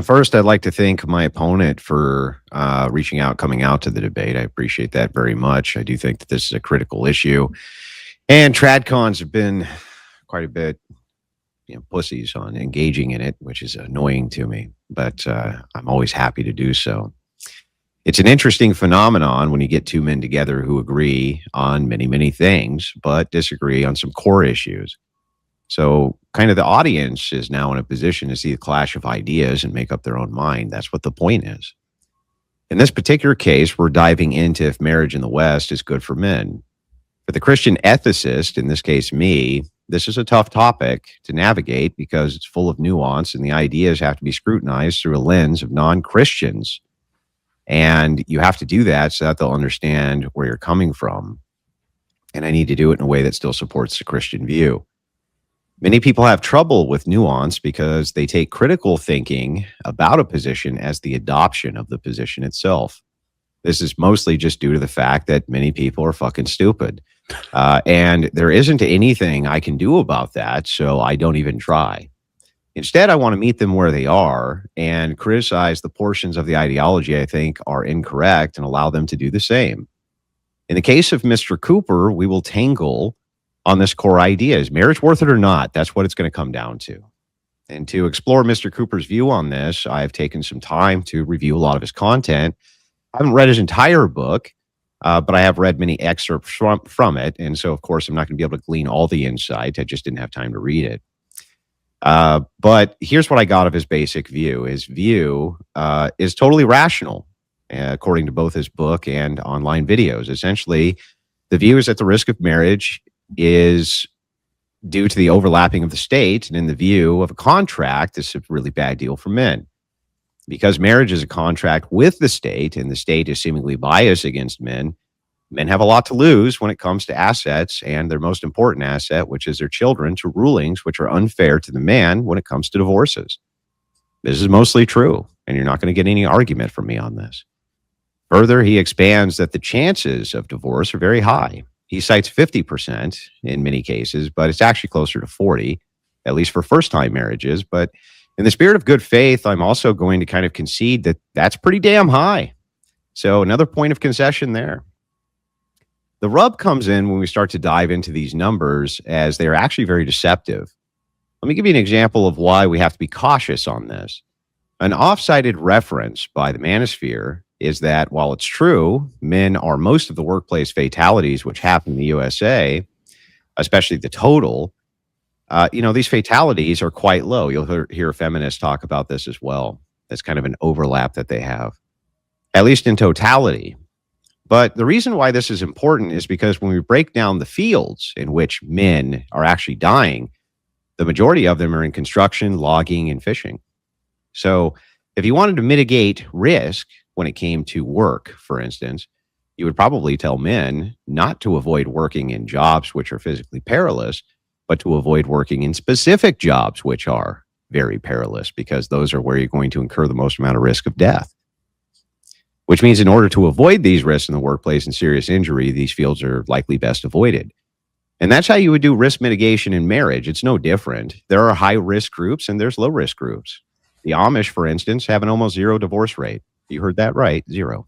First, I'd like to thank my opponent for reaching out, coming out to the debate. I appreciate that very much. I do think that this is a critical issue, and tradcons have been quite a bit, pussies on engaging in it, which is annoying to me. But I'm always happy to do so. It's an interesting phenomenon when you get two men together who agree on many, many things, but disagree on some core issues. So, kind of the audience is now in a position to see the clash of ideas and make up their own mind. That's what the point is. In this particular case, we're diving into if marriage in the West is good for men. For the Christian ethicist, in this case, me, this is a tough topic to navigate because it's full of nuance and the ideas have to be scrutinized through a lens of non Christians. And you have to do that so that they'll understand where you're coming from. And I need to do it in a way that still supports the Christian view. Many people have trouble with nuance because they take critical thinking about a position as the adoption of the position itself. This is mostly just due to the fact that many people are fucking stupid. And there isn't anything I can do about that, so I don't even try. Instead, I want to meet them where they are and criticize the portions of the ideology I think are incorrect and allow them to do the same. In the case of Mr. Cooper, we will tangle on this core idea. Is marriage worth it or not? That's what it's going to come down to. And to explore Mr. Cooper's view on this, I've taken some time to review a lot of his content. I haven't read his entire book, but I have read many excerpts from it. And so, of course, I'm not going to be able to glean all the insight. I just didn't have time to read it. But here's what I got of his basic view. His view is totally rational, according to both his book and online videos. Essentially, the view is that the risk of marriage is due to the overlapping of the state, and in the view of a contract, this is a really bad deal for men. Because marriage is a contract with the state, and the state is seemingly biased against men, men have a lot to lose when it comes to assets, and their most important asset, which is their children, to rulings which are unfair to the man when it comes to divorces. This is mostly true, and you're not going to get any argument from me on this. Further, he expands that the chances of divorce are very high. He cites 50% in many cases, but it's actually closer to 40, at least for first-time marriages. But in the spirit of good faith, I'm also going to kind of concede that that's pretty damn high. So another point of concession there. The rub comes in when we start to dive into these numbers, as they are actually very deceptive. Let me give you an example of why we have to be cautious on this. An off-cited reference by the Manosphere is that while it's true, men are most of the workplace fatalities which happen in the USA, especially the total, these fatalities are quite low. You'll hear feminists talk about this as well. That's kind of an overlap that they have, at least in totality. But the reason why this is important is because when we break down the fields in which men are actually dying, the majority of them are in construction, logging, and fishing. So if you wanted to mitigate risk when it came to work, for instance, you would probably tell men not to avoid working in jobs which are physically perilous, but to avoid working in specific jobs which are very perilous, because those are where you're going to incur the most amount of risk of death. Which means in order to avoid these risks in the workplace and serious injury, these fields are likely best avoided. And that's how you would do risk mitigation in marriage. It's no different. There are high-risk groups and there's low-risk groups. The Amish, for instance, have an almost zero divorce rate. You heard that right, zero.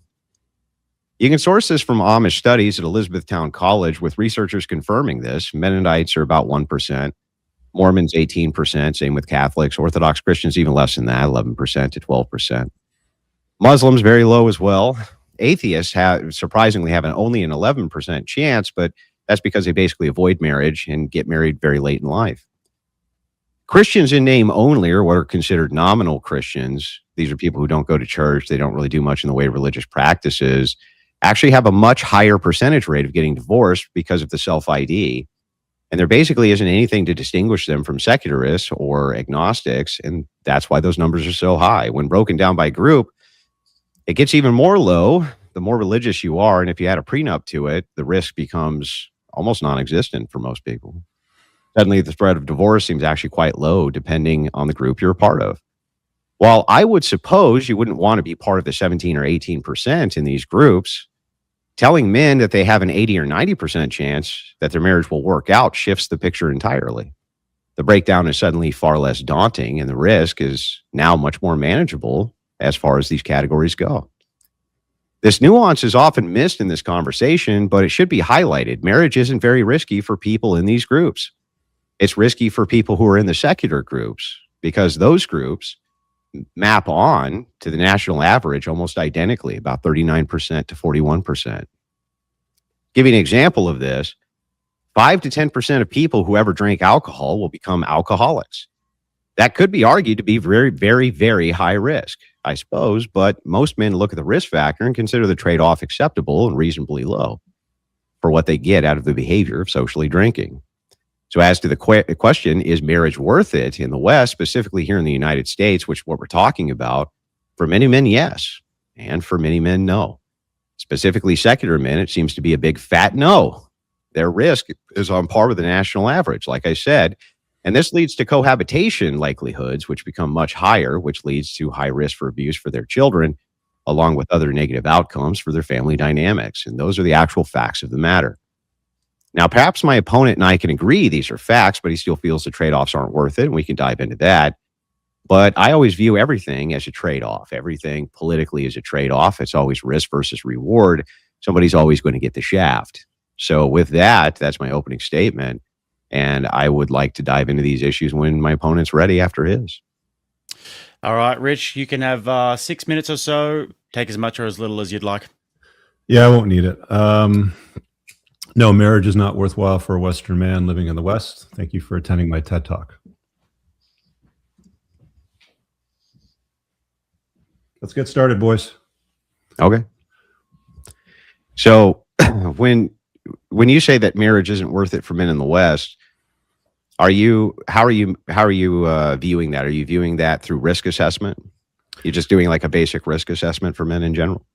You can source this from Amish studies at Elizabethtown College, with researchers confirming this. Mennonites are about 1%, Mormons 18%, same with Catholics, Orthodox Christians even less than that, 11% to 12%. Muslims very low as well. Atheists surprisingly have only an 11% chance, but that's because they basically avoid marriage and get married very late in life. Christians in name only, or what are considered nominal Christians, these are people who don't go to church, they don't really do much in the way of religious practices, actually have a much higher percentage rate of getting divorced because of the self-ID. And there basically isn't anything to distinguish them from secularists or agnostics, and that's why those numbers are so high. When broken down by group, it gets even more low the more religious you are, and if you add a prenup to it, the risk becomes almost non-existent for most people. Suddenly, the threat of divorce seems actually quite low, depending on the group you're a part of. While I would suppose you wouldn't want to be part of the 17 or 18% in these groups, telling men that they have an 80 or 90% chance that their marriage will work out shifts the picture entirely. the breakdown is suddenly far less daunting and the risk is now much more manageable as far as these categories go. This nuance is often missed in this conversation, but it should be highlighted. Marriage isn't very risky for people in these groups. It's risky for people who are in the secular groups because those groups map on to the national average almost identically, about 39% to 41%. Giving an example of this, 5 to 10% of people who ever drink alcohol will become alcoholics. That could be argued to be very, very, very high risk, I suppose, but most men look at the risk factor and consider the trade-off acceptable and reasonably low for what they get out of the behavior of socially drinking. So as to the question, is marriage worth it in the West, specifically here in the United States, which is what we're talking about, for many men, yes, and for many men, no. Specifically secular men, it seems to be a big fat no. Their risk is on par with the national average, like I said, and this leads to cohabitation likelihoods, which become much higher, which leads to high risk for abuse for their children, along with other negative outcomes for their family dynamics. And those are the actual facts of the matter. Now, perhaps my opponent and I can agree these are facts, but he still feels the trade-offs aren't worth it, and we can dive into that. But I always view everything as a trade-off. Everything politically is a trade-off. It's always risk versus reward. Somebody's always going to get the shaft. So with that, that's my opening statement. And I would like to dive into these issues when my opponent's ready after his. All right, Rich, you can have 6 minutes or so. Take as much or as little as you'd like. Yeah, I won't need it. No, marriage is not worthwhile for a Western man living in the West. Thank you for attending my TED Talk. Let's get started, boys. Okay. So when you say that marriage isn't worth it for men in the West, how are you viewing that? Are you viewing that through risk assessment? You're just doing like a basic risk assessment for men in general?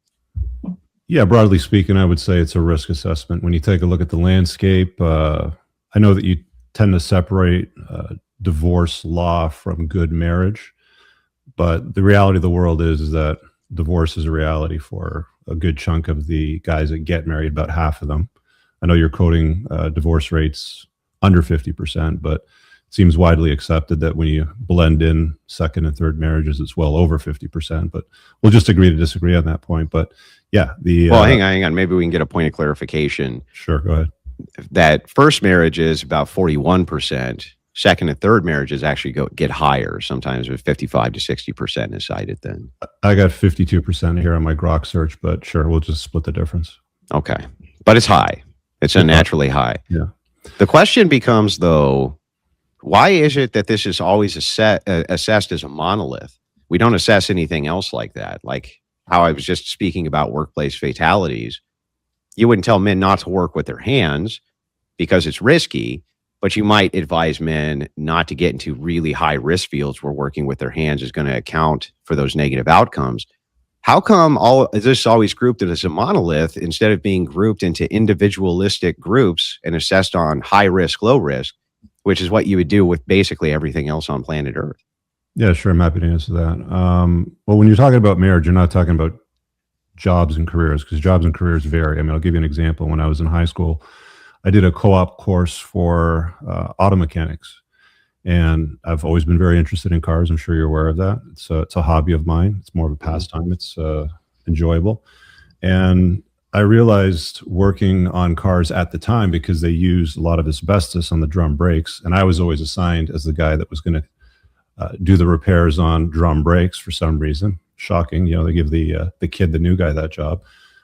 Yeah, broadly speaking, I would say it's a risk assessment. When you take a look at the landscape, I know that you tend to separate divorce law from good marriage, but the reality of the world is that divorce is a reality for a good chunk of the guys that get married, about half of them. I know you're quoting divorce rates under 50%, but it seems widely accepted that when you blend in second and third marriages, it's well over 50%. But we'll just agree to disagree on that point. But yeah, hang on. Maybe we can get a point of clarification. Sure, go ahead. That first marriage is about 41%. Second and third marriages actually get higher. Sometimes with 55 to 60% is cited then. I got 52% here on my Grok search, but sure, we'll just split the difference. Okay. But it's high. It's unnaturally high. Yeah. The question becomes, though, why is it that this is always assessed as a monolith? We don't assess anything else like that. Like how I was just speaking about workplace fatalities. You wouldn't tell men not to work with their hands because it's risky, but you might advise men not to get into really high risk fields where working with their hands is going to account for those negative outcomes. How come is this always grouped as a monolith instead of being grouped into individualistic groups and assessed on high risk, low risk, which is what you would do with basically everything else on planet Earth? Yeah, sure. I'm happy to answer that. Well, when you're talking about marriage, you're not talking about jobs and careers, because jobs and careers vary. I mean, I'll give you an example. When I was in high school, I did a co-op course for auto mechanics. And I've always been very interested in cars. I'm sure you're aware of that. It's a hobby of mine. It's more of a pastime. It's enjoyable. And I realized working on cars at the time, because they used a lot of asbestos on the drum brakes, and I was always assigned as the guy that was going to do the repairs on drum brakes for some reason. Shocking. They give the kid, the new guy, that job.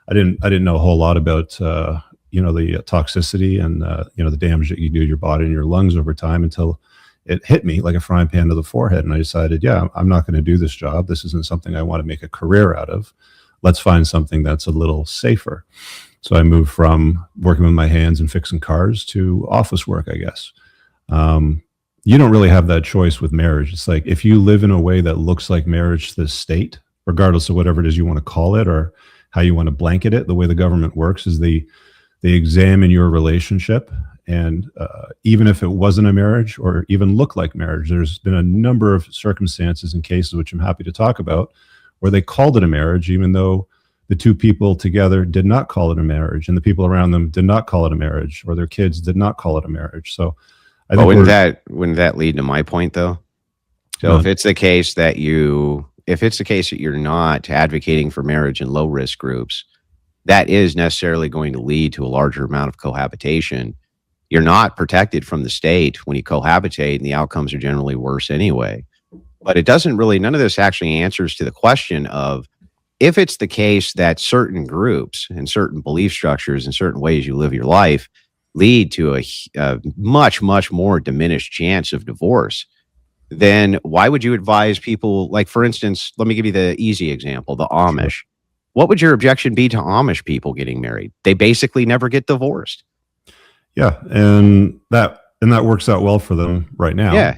I didn't know a whole lot about the toxicity and the damage that you do to your body and your lungs over time until it hit me like a frying pan to the forehead. And I decided, yeah, I'm not going to do this job. This isn't something I want to make a career out of. Let's find something that's a little safer. So I moved from working with my hands and fixing cars to office work, I guess. You don't really have that choice with marriage. It's like, if you live in a way that looks like marriage to the state, regardless of whatever it is you want to call it or how you want to blanket it, the way the government works is they examine your relationship. And even if it wasn't a marriage or even looked like marriage, there's been a number of circumstances and cases, which I'm happy to talk about, where they called it a marriage, even though the two people together did not call it a marriage, and the people around them did not call it a marriage, or their kids did not call it a marriage. So I But think wouldn't that lead to my point though? So if it's the case that you're not advocating for marriage in low risk groups, that is necessarily going to lead to a larger amount of cohabitation. You're not protected from the state when you cohabitate, and the outcomes are generally worse anyway. But none of this actually answers to the question of, if it's the case that certain groups and certain belief structures and certain ways you live your life lead to a much, much more diminished chance of divorce, then why would you advise people, like, for instance, let me give you the easy example, the Amish. Sure. What would your objection be to Amish people getting married? They basically never get divorced. Yeah, and that works out well for them right now. Yeah.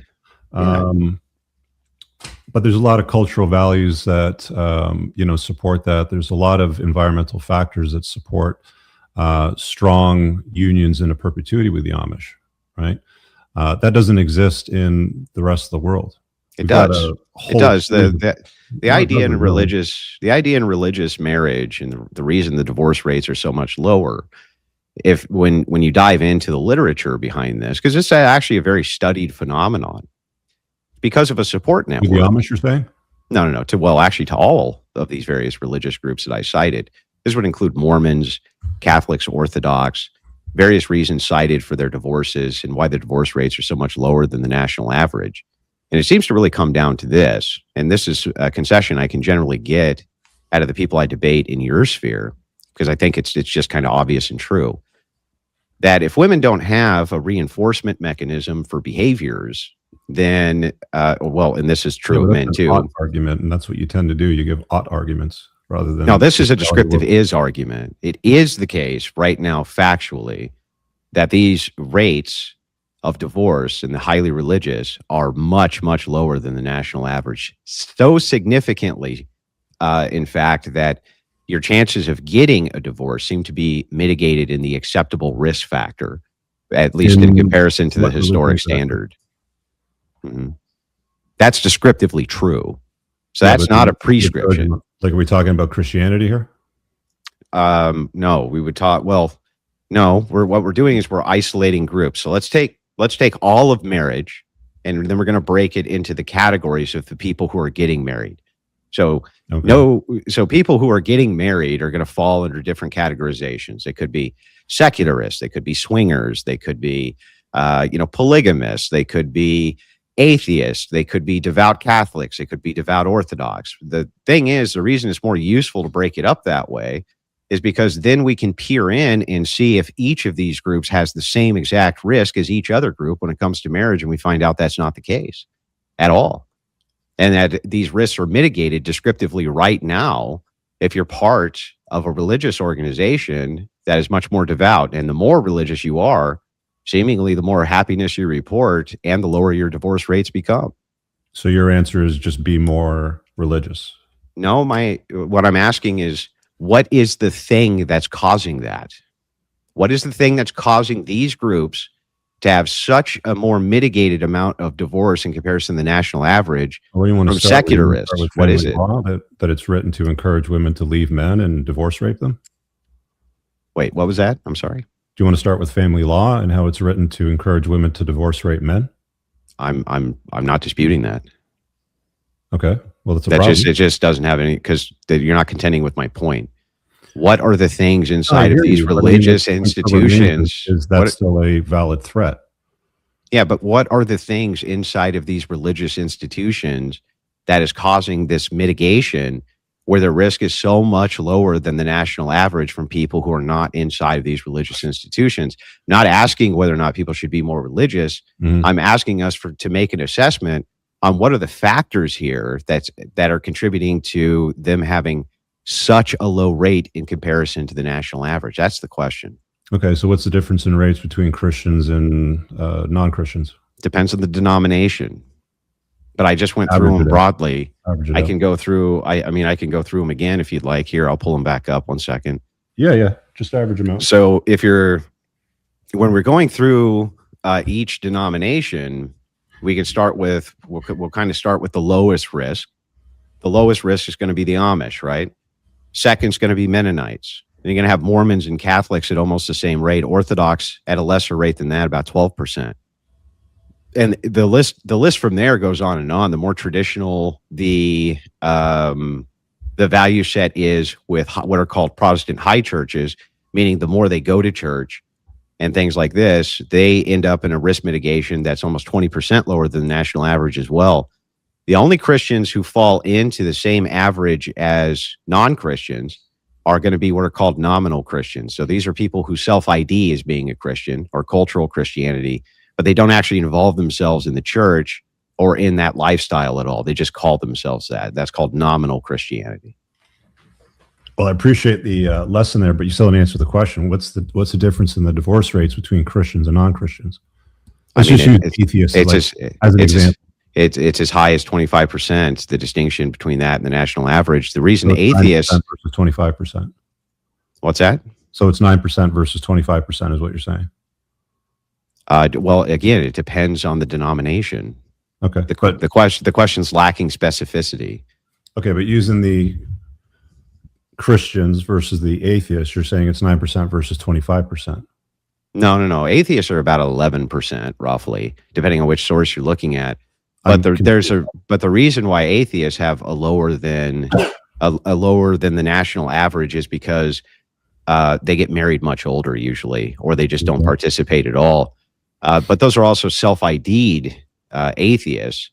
But there's a lot of cultural values that support that. There's a lot of environmental factors that support strong unions in a perpetuity with the Amish, right? That doesn't exist in the rest of the world. It does. It does. The idea in religious marriage, and the reason the divorce rates are so much lower, when you dive into the literature behind this, because it's actually a very studied phenomenon, because of a support network. With the Amish, you're saying? No. To all of these various religious groups that I cited. This would include Mormons, Catholics, Orthodox, various reasons cited for their divorces and why the divorce rates are so much lower than the national average. And it seems to really come down to this, and this is a concession I can generally get out of the people I debate in your sphere, because I think it's just kind of obvious and true, that if women don't have a reinforcement mechanism for behaviors, then, and this is true of men too. Ought argument, and that's what you tend to do. You give ought arguments rather than. No, this is a descriptive is argument. It is the case right now, factually, that these rates of divorce in the highly religious are much, much lower than the national average. So significantly, in fact, that your chances of getting a divorce seem to be mitigated in the acceptable risk factor, at least in comparison to the historic standard. Mm-hmm. That's descriptively true. So that's not a prescription. Like, are we talking about Christianity here? No, we would talk. Well, no. What we're doing is we're isolating groups. So let's take all of marriage, and then we're going to break it into the categories of the people who are getting married. So so people who are getting married are going to fall under different categorizations. They could be secularists, they could be swingers, they could be polygamists, they could be atheists, they could be devout Catholics, they could be devout Orthodox. The thing is, the reason it's more useful to break it up that way is because then we can peer in and see if each of these groups has the same exact risk as each other group when it comes to marriage, and we find out that's not the case at all. And that these risks are mitigated descriptively right now if you're part of a religious organization that is much more devout. And the more religious you are, seemingly the more happiness you report and the lower your divorce rates become. So your answer is just be more religious? No, what I'm asking is, what is the thing that's causing that? What is the thing that's causing these groups to have such a more mitigated amount of divorce in comparison to the national average from secularists? What is it? That it's written to encourage women to leave men and divorce rape them? Wait, what was that? I'm sorry. Do you want to start with family law and how it's written to encourage women to divorce rape men? I'm not disputing that. Okay. Well, that's a problem. It just doesn't have any, because you're not contending with my point. What are the things inside of these religious institutions? Is that still a valid threat? Yeah, but what are the things inside of these religious institutions that is causing this mitigation where the risk is so much lower than the national average from people who are not inside of these religious institutions? Not asking whether or not people should be more religious. Mm-hmm. I'm asking us to make an assessment on what are the factors here that are contributing to them having such a low rate in comparison to the national average. That's the question. Okay, so what's the difference in rates between Christians and non-Christians? Depends on the denomination. But I just went through them broadly. I can go through. I can go through them again if you'd like. Here, I'll pull them back up 1 second. Yeah. Just average them out. So when we're going through each denomination, we can start with. We'll kind of start with the lowest risk. The lowest risk is going to be the Amish, right? Second is going to be Mennonites. And you're going to have Mormons and Catholics at almost the same rate. Orthodox at a lesser rate than that, about 12%. and the list from there goes on and on. The more traditional the value set is with what are called Protestant high churches, meaning the more they go to church and things like this, they end up in a risk mitigation that's almost 20% lower than the national average as well. The only Christians who fall into the same average as non-Christians are going to be what are called nominal Christians. So these are people who self-ID as being a Christian or cultural Christianity, but they don't actually involve themselves in the church or in that lifestyle at all. They just call themselves that. That's called nominal Christianity. Well, I appreciate the lesson there, but you still didn't answer the question. What's the difference in the divorce rates between Christians and non-Christians? Let's just use atheists as an example. It's as high as 25%. The distinction between that and the national average. The reason So it's atheists 9% versus 25%. What's that? So it's 9% versus 25% is what you're saying. Well, again, it depends on the denomination. Okay, The question's lacking specificity. okay, but using the Christians versus the atheists, you're saying it's 9% versus 25%. No. Atheists are about 11%, roughly, depending on which source you're looking at. I'm But the reason why atheists have a lower than the national average is because they get married much older usually, or they just don't Mhm. participate at all. But those are also self-ID'd atheists.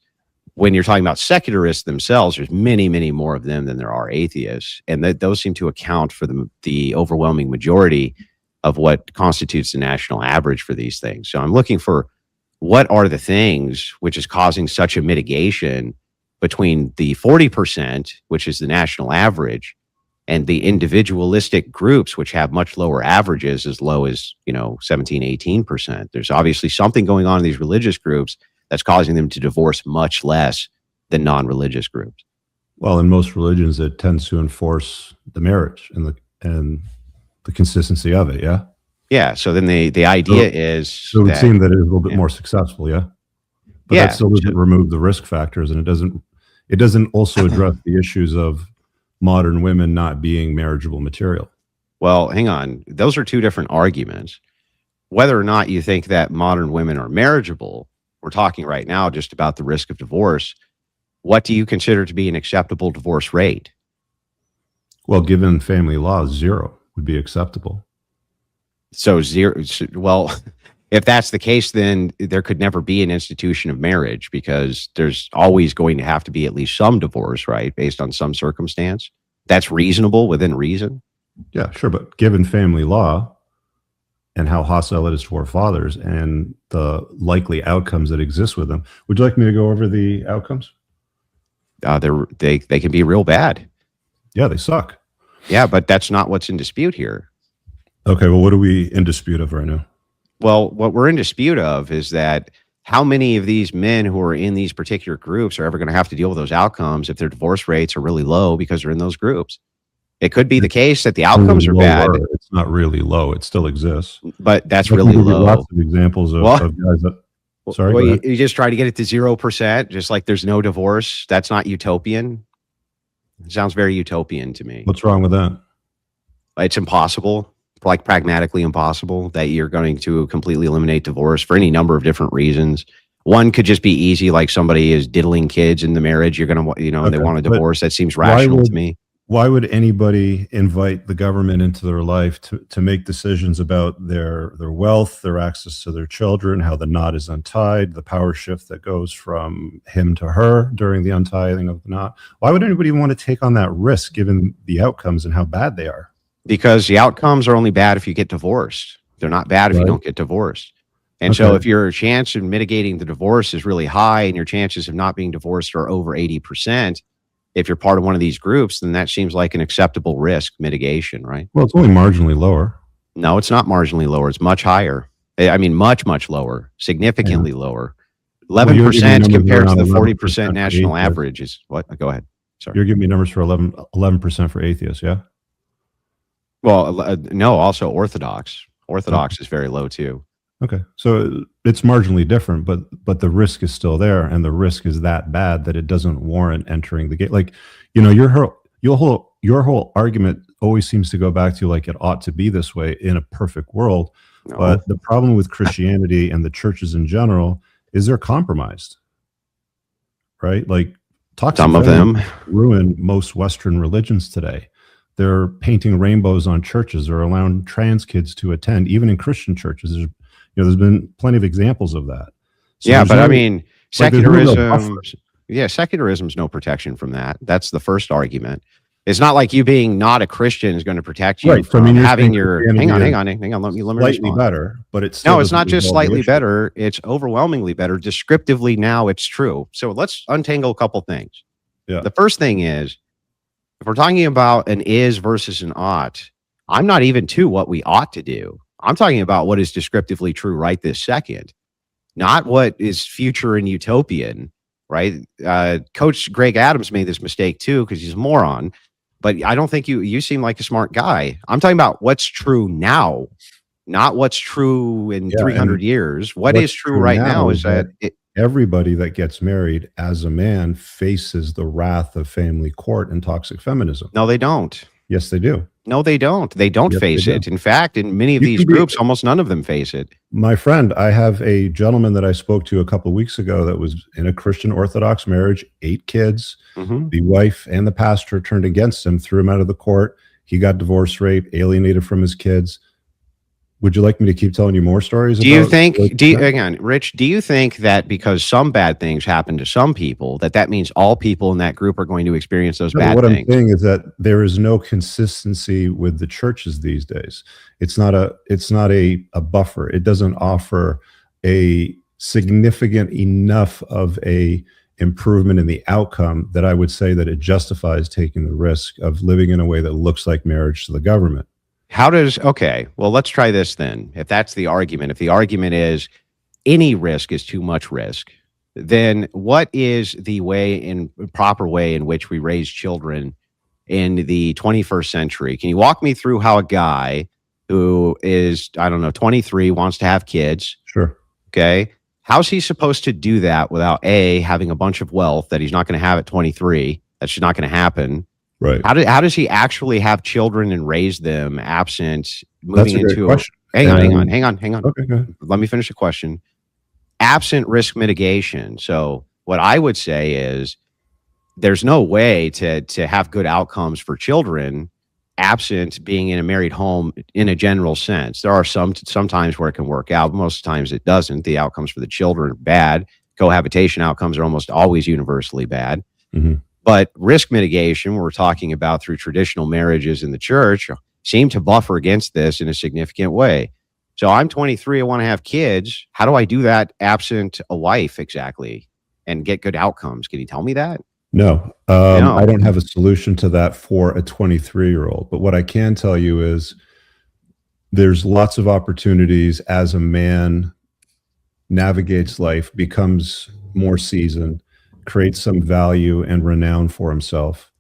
When you're talking about secularists themselves, there's many, many more of them than there are atheists, and those seem to account for the overwhelming majority of what constitutes the national average for these things. So I'm looking for what are the things which is causing such a mitigation between the 40%, which is the national average, and the individualistic groups, which have much lower averages, as low as 17, 18%. There's obviously something going on in these religious groups that's causing them to divorce much less than non-religious groups. Well, in most religions, it tends to enforce the marriage and the consistency of it. Yeah. Yeah. So then the idea is So it would seem that it is a little bit more successful. Yeah. But Yeah. that still doesn't remove the risk factors, and it doesn't also address the issues of modern women not being marriageable material. Well, hang on. Those are two different arguments. Whether or not you think that modern women are marriageable, we're talking right now just about the risk of divorce. What do you consider to be an acceptable divorce rate? Well, given family law, 0 would be acceptable. So zero. Well, if that's the case, then there could never be an institution of marriage because there's always going to have to be at least some divorce, right? Based on some circumstance. That's reasonable within reason. Yeah, sure. But given family law and how hostile it is toward fathers and the likely outcomes that exist with them, would you like me to go over the outcomes? They can be real bad. Yeah, they suck. Yeah, but that's not what's in dispute here. Okay, well, what are we in dispute of right now? Well, what we're in dispute of is that how many of these men who are in these particular groups are ever going to have to deal with those outcomes if their divorce rates are really low because they're in those groups. It could be the case that the outcomes are bad. It's not really low. It still exists. But that's I can really give you low. Lots of examples of guys that. Sorry. Well, you just try to get it to 0%, just like there's no divorce. That's not utopian. It sounds very utopian to me. What's wrong with that? It's impossible, like pragmatically impossible, that you're going to completely eliminate divorce for any number of different reasons. One could just be easy, like somebody is diddling kids in the marriage. You're going to, they want a divorce. That seems rational to me. Why would anybody invite the government into their life to make decisions about their wealth, their access to their children, how the knot is untied, the power shift that goes from him to her during the untying of the knot? Why would anybody want to take on that risk given the outcomes and how bad they are? Because the outcomes are only bad if you get divorced. They're not bad if you don't get divorced. And so if your chance of mitigating the divorce is really high and your chances of not being divorced are over 80%, if you're part of one of these groups, then that seems like an acceptable risk mitigation, right? Well, it's only marginally lower. No, it's not marginally lower. It's much higher. I mean, much, much lower, significantly lower. 11% compared to the 40% national average is what? Go ahead. Sorry. You're giving me numbers for 11% for atheists, yeah? Well, no, also Orthodox. Orthodox is very low too. Okay, so it's marginally different, but the risk is still there, and the risk is that bad that it doesn't warrant entering the gate. Like, your whole argument always seems to go back to like it ought to be this way in a perfect world. No. But the problem with Christianity and the churches in general is they're compromised, right? Like toxic Some of them. ruin most Western religions today. They're painting rainbows on churches or allowing trans kids to attend, even in Christian churches. There's been plenty of examples of that. So Yeah, there's but I no- mean, like, there's no real secularism. buffer. Yeah, secularism's no protection from that. That's the first argument. It's not like you being not a Christian is going to protect you Right, so I from mean, you're having saying your. Christianity Hang on. Let me Slightly respond. better, but it's still No, it's doesn't not just resolve the slightly issue. better. It's overwhelmingly better. Descriptively, now it's true. So let's untangle a couple things. Yeah. The first thing is, if we're talking about an is versus an ought, I'm not even to what we ought to do. I'm talking about what is descriptively true right this second, not what is future and utopian, right? Coach Greg Adams made this mistake too because he's a moron. But I don't think you seem like a smart guy. I'm talking about what's true now, not what's true in Yeah, 300 and years. What what's is true true right now now is is that Everybody that gets married as a man faces the wrath of family court and toxic feminism. no, they don't. Yes, they do. No, they don't. They don't Yes, they face do. it. In fact, in many of You these can be- groups, almost none of them face it. My friend, I have a gentleman that I spoke to a couple of weeks ago that was in a Christian Orthodox marriage, 8 kids. Mhm. The wife and the pastor turned against him, threw him out of the court. He got divorce rate, alienated from his kids. Would you like me to keep telling you more stories? Do you about- think, again, Rich, do you think that because some bad things happen to some people, that means all people in that group are going to experience those No, but bad what I'm things? saying is that there is no consistency with the churches these days. It's not a buffer. It doesn't offer a significant enough of a improvement in the outcome that I would say that it justifies taking the risk of living in a way that looks like marriage to the government. Okay, well, let's try this then. If that's the argument, if the argument is any risk is too much risk, then what is the proper way in which we raise children in the 21st century? Can you walk me through how a guy who is, I don't know, 23 wants to have kids? Sure. Okay. How's he supposed to do that without A, having a bunch of wealth that he's not going to have at 23? That's just not going to happen. Right. How does he actually have children and raise them absent That's moving a great into question. hang on. Okay, go ahead. Let me finish the question. Absent risk mitigation. So what I would say is there's no way to have good outcomes for children absent being in a married home in a general sense. There are sometimes where it can work out, but most times it doesn't. The outcomes for the children are bad. Cohabitation outcomes are almost always universally bad. Mm-hmm. But risk mitigation, we're talking about through traditional marriages in the church, seem to buffer against this in a significant way. So I'm 23, I want to have kids. How do I do that absent a wife exactly and get good outcomes? Can you tell me that? No, No. I don't have a solution to that for a 23-year-old. But what I can tell you is there's lots of opportunities as a man navigates life, becomes more seasoned, creates some value and renown for himself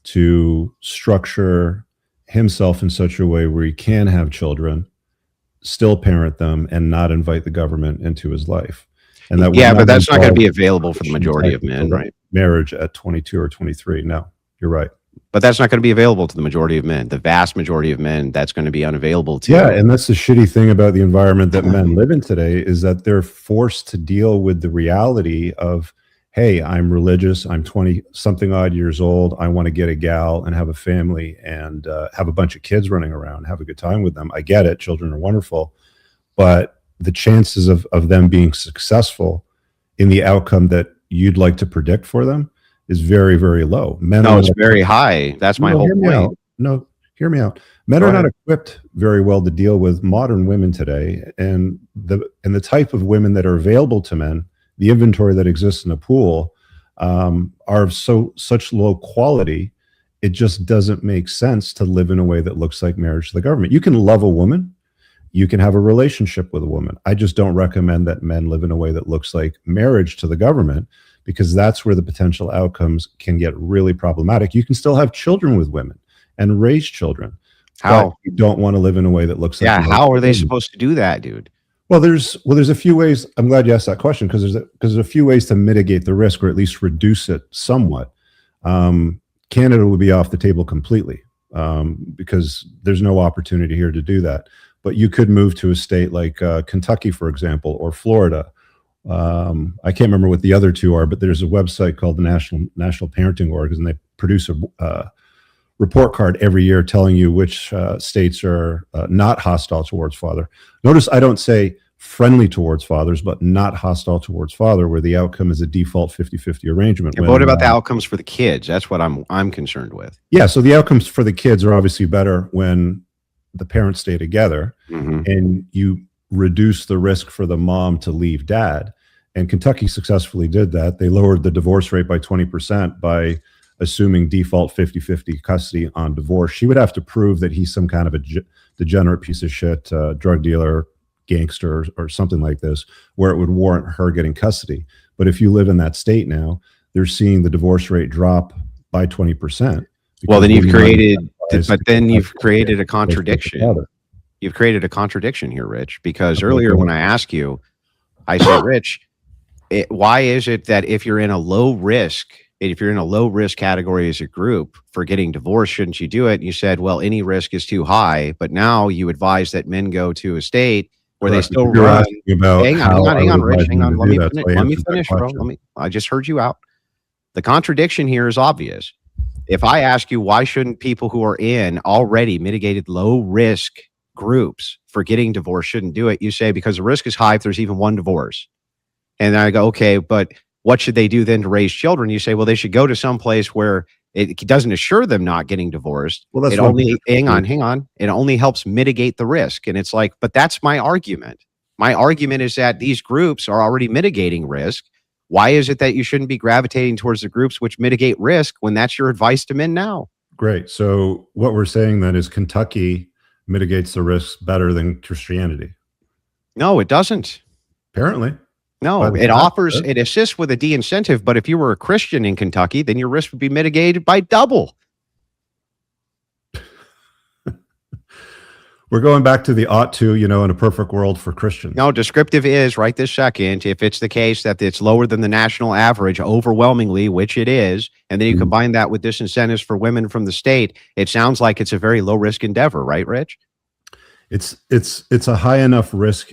to structure himself in such a way where he can have children, still parent them, and not invite the government into his life. And that would Yeah, but that's not going to be involve available for the majority of men, right? marriage at 22 or 23. No, you're right. But that's not going to be available to the majority of men. The vast majority of men, that's going to be unavailable to. Yeah, and that's the shitty thing about the environment that men live in today is that they're forced to deal with the reality of, hey, I'm religious, I'm 20 something odd years old, I want to get a gal and have a family and have a bunch of kids running around, have a good time with them. I get it, children are wonderful, but the chances of them being successful in the outcome that you'd like to predict for them is very, very low. Men No, are it's not- very high. That's my No, whole hear me point. out. No, hear me out. Men Go are not ahead. equipped very well to deal with modern women today, and the type of women that are available to men, the inventory that exists in a pool, are of such low quality. It just doesn't make sense to live in a way that looks like marriage to the government. You can love a woman, you can have a relationship with a woman. I just don't recommend that men live in a way that looks like marriage to the government, because that's where the potential outcomes can get really problematic. You can still have children with women and raise children. How? But you don't want to live in a way that looks like Yeah, marriage how to are the they government. supposed to do that, dude? Well, there's a few ways. I'm glad you asked that question because there's a few ways to mitigate the risk or at least reduce it somewhat. Canada would be off the table completely because there's no opportunity here to do that. But you could move to a state like Kentucky, for example, or Florida, I can't remember what the other two are, but there's a website called the National Parenting Org, and they produce a report card every year telling you which states are not hostile towards father. Notice I don't say friendly towards fathers, but not hostile towards father, where the outcome is a default 50-50 arrangement. And what about the outcomes for the kids? That's what I'm concerned with. Yeah, so the outcomes for the kids are obviously better when the parents stay together, and you reduce the risk for the mom to leave dad. And Kentucky successfully did that. They lowered the divorce rate by 20% by assuming default 50-50 custody on divorce. She would have to prove that he's some kind of a degenerate piece of shit, drug dealer, gangster, or something like this, where it would warrant her getting custody. But if you live in that state now, they're seeing the divorce rate drop by 20%. Well, then you've created a contradiction. You've created a contradiction here, Rich, because earlier when I asked you, I said, Rich, why is it that if you're in a low risk category as a group for getting divorced, shouldn't you do it? And you said, well, any risk is too high. But now you advise that men go to a state where they still run. Hang on, Rich. Hang on. Let me finish, bro. I just heard you out. The contradiction here is obvious. If I ask you, why shouldn't people who are in already mitigated low risk groups for getting divorced shouldn't do it? You say, because the risk is high if there's even one divorce. And I go, okay, but what should they do then to raise children? You say, well, they should go to some place where it doesn't assure them not getting divorced. Well, that's hang on. It only helps mitigate the risk. And it's like, but that's my argument. My argument is that these groups are already mitigating risk. Why is it that you shouldn't be gravitating towards the groups which mitigate risk when that's your advice to men now? Great. So what we're saying then is Kentucky mitigates the risks better than Christianity. No, it doesn't. Apparently. No, it assists with a de-incentive, but if you were a Christian in Kentucky, then your risk would be mitigated by double. We're going back to the ought to, in a perfect world for Christians. No, descriptive is right this second. If it's the case that it's lower than the national average overwhelmingly, which it is, and then you combine that with disincentives for women from the state, it sounds like it's a very low risk endeavor, right, Rich? It's a high enough risk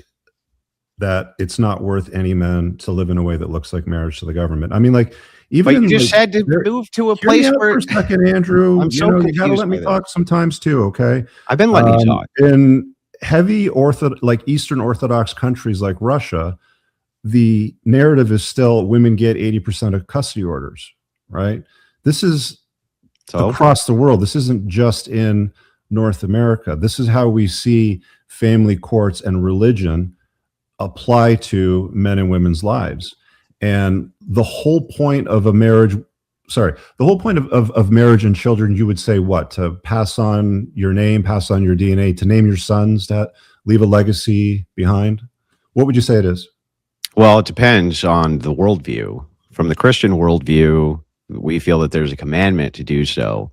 that it's not worth any man to live in a way that looks like marriage to the government. I mean, like, even but you just said to move to a place where. For a second, Andrew, I'm so confused. You gotta let me talk sometimes too, okay? I've been letting you talk. In heavy Eastern Orthodox countries like Russia, the narrative is still women get 80% of custody orders, right? This is across the world. This isn't just in North America. This is how we see family courts and religion apply to men and women's lives. And the whole point of a marriage, the whole point of marriage and children, you would say what? To pass on your name, pass on your DNA, to name your sons, to leave a legacy behind? What would you say it is? Well, it depends on the worldview. From the Christian worldview, we feel that there's a commandment to do so,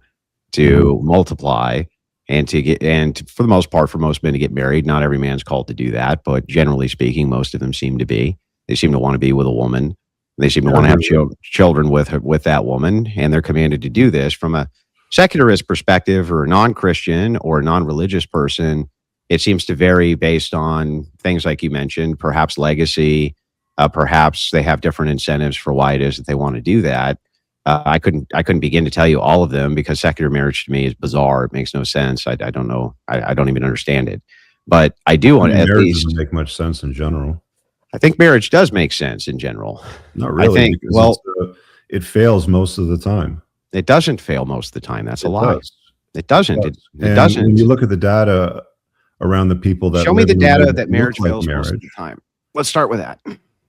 to multiply, and for the most part, for most men to get married. Not every man's called to do that, but generally speaking, most of them seem to be. They seem to want to be with a woman. They seem to want to have children with that woman, and they're commanded to do this. From a secularist perspective, or a non-Christian or a non-religious person, it seems to vary based on things like you mentioned, perhaps legacy, perhaps they have different incentives for why it is that they want to do that. I couldn't begin to tell you all of them, because secular marriage to me is bizarre. It makes no sense. I don't know. I don't even understand it. But I do want at least doesn't make much sense in general. I think marriage does make sense in general. Not really. It fails most of the time. It doesn't fail most of the time. That's a lie. It doesn't. It doesn't. When you look at the data around the people that show me the data that marriage fails most of the time. Let's start with that.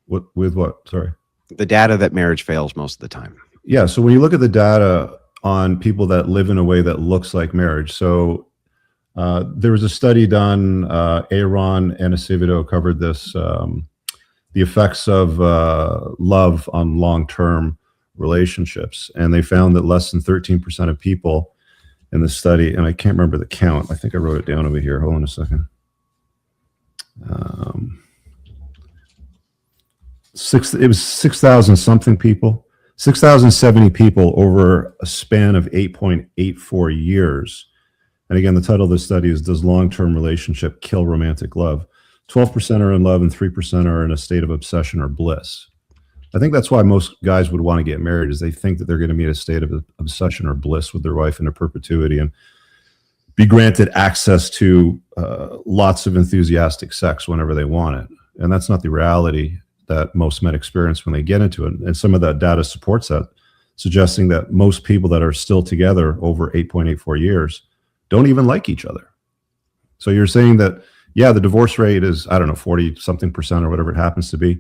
With what? Sorry. The data that marriage fails most of the time. Yeah. So when you look at the data on people that live in a way that looks like marriage, so there was a study done. Aaron and Acevedo covered this. The effects of love on long-term relationships, and they found that less than 13% of people in the study, and I can't remember the count. I think I wrote it down over here. Hold on a second. It was 6,000 something people. 6,070 people over a span of 8.84 years. And again, the title of the study is, Does Long-Term Relationship Kill Romantic Love? 12% are in love and 3% are in a state of obsession or bliss. I think that's why most guys would want to get married, is they think that they're going to be in a state of obsession or bliss with their wife into perpetuity and be granted access to lots of enthusiastic sex whenever they want it. And that's not the reality that most men experience when they get into it. And some of that data supports that, suggesting that most people that are still together over 8.84 years don't even like each other. So you're saying that, yeah, the divorce rate is, I don't know, 40 something percent or whatever it happens to be.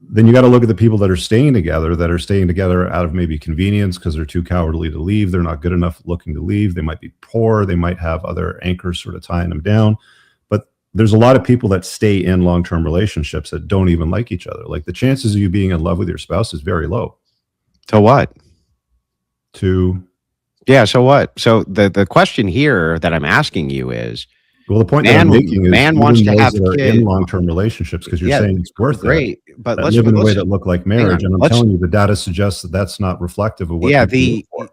Then you got to look at the people that are staying together out of maybe convenience because they're too cowardly to leave. They're not good enough looking to leave. They might be poor. They might have other anchors sort of tying them down. But there's a lot of people that stay in long-term relationships that don't even like each other. Like the chances of you being in love with your spouse is very low. So what? Yeah, so what? So the question here that I'm asking you is, well, the point that I'm making is man wants to have kids kids in long-term relationships because you're saying it's worth great, it. but let's live in a way that look like marriage. And I'm telling you, the data suggests that that's not reflective of what. Yeah,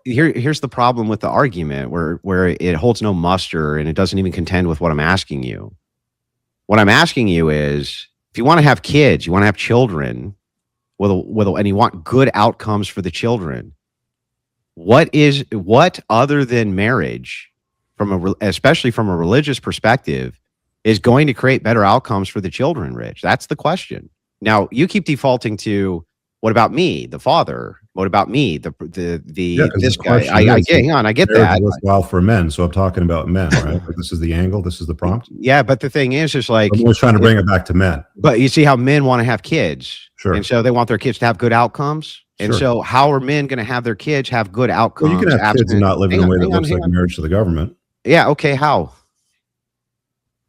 here's the problem with the argument where it holds no muster and it doesn't even contend with what I'm asking you. What I'm asking you is, if you want to have kids, you want to have children, and you want good outcomes for the children, what other than marriage, especially from a religious perspective, is going to create better outcomes for the children, Rich? That's the question. Now, you keep defaulting to, what about me, the father? What about me, this guy? Hang on, I get that. Worthwhile for men, so I'm talking about men, right? Like this is the angle. This is the prompt. Yeah, but the thing is like, I'm always trying to bring it back to men. But you see how men want to have kids, sure, and so they want their kids to have good outcomes. And so, how are men going to have their kids have good outcomes? Well, you can have kids and not live in a way that looks like marriage to the government. Yeah. Okay. How?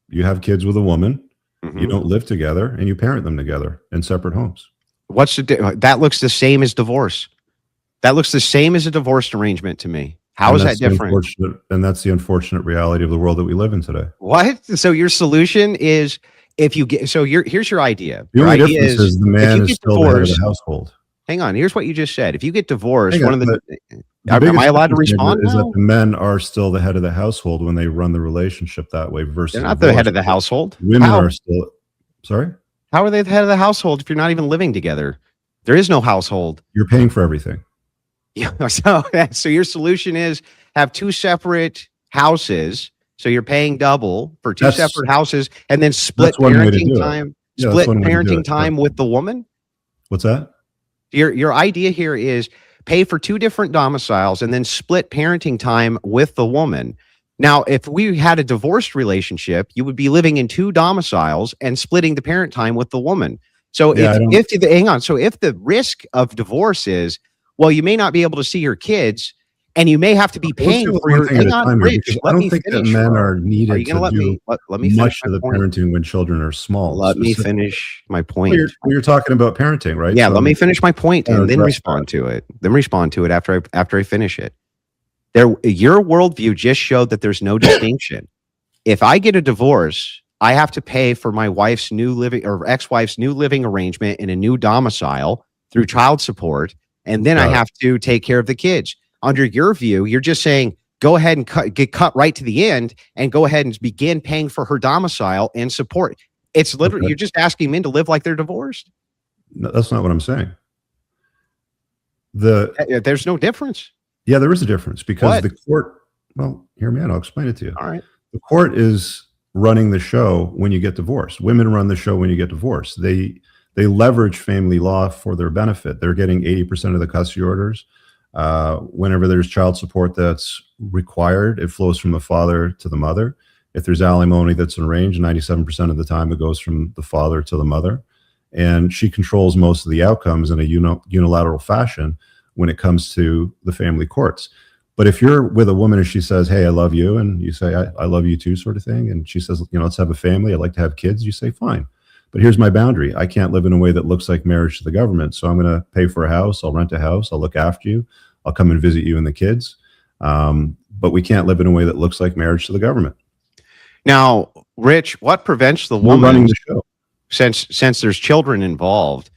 You have kids with a woman. Mm-hmm. You don't live together, and you parent them together in separate homes. That looks the same as divorce. That looks the same as a divorced arrangement to me. How is that different? And that's the unfortunate reality of the world that we live in today. What? So your solution is, if you get, here's your idea. The only difference is the man is still the head of the household. Hang on. Here's what you just said. If you get divorced, am I allowed to respond? Is that the men are still the head of the household when they run the relationship that way versus they're not the head of the household. Women are still. Sorry? How are they the head of the household if you're not even living together? There is no household. You're paying for everything. Yeah. So your solution is have two separate houses. So you're paying double for two separate houses, and then split parenting time. Split parenting time with the woman. What's that? Your idea here is pay for two different domiciles and then split parenting time with the woman. Now, if we had a divorced relationship, you would be living in two domiciles and splitting the parent time with the woman. So if the risk of divorce is, well, you may not be able to see your kids, and you may have to be paying for your. Hang on, Rich. I don't think that men are needed to do let me much of the parenting when children are small. Let me finish my point. You're talking about parenting, right? Yeah, let me finish my point and then respond to it. Then respond to it after I finish it. Your worldview just showed that there's no distinction. If I get a divorce, I have to pay for my wife's new living or ex-wife's new living arrangement in a new domicile through child support, and then I have to take care of the kids. Under your view, you're just saying, go ahead and get cut right to the end and go ahead and begin paying for her domicile and support. It's literally, you're just asking men to live like they're divorced. No, that's not what I'm saying. There's no difference. Yeah, there is a difference because the court, well, hear me out. I'll explain it to you. All right. The court is running the show when you get divorced. Women run the show when you get divorced. They leverage family law for their benefit. They're getting 80% of the custody orders. Whenever there's child support that's required, it flows from the father to the mother. If there's alimony that's arranged, 97% of the time it goes from the father to the mother. And she controls most of the outcomes in a unilateral fashion when it comes to the family courts. But if you're with a woman and she says, hey, I love you, and you say, I love you too, sort of thing, and she says, let's have a family, I'd like to have kids, you say, fine. But here's my boundary. I can't live in a way that looks like marriage to the government. So I'm going to pay for a house. I'll rent a house. I'll look after you. I'll come and visit you and the kids. But we can't live in a way that looks like marriage to the government. Now, Rich, what prevents the woman running the show? Since there's children involved,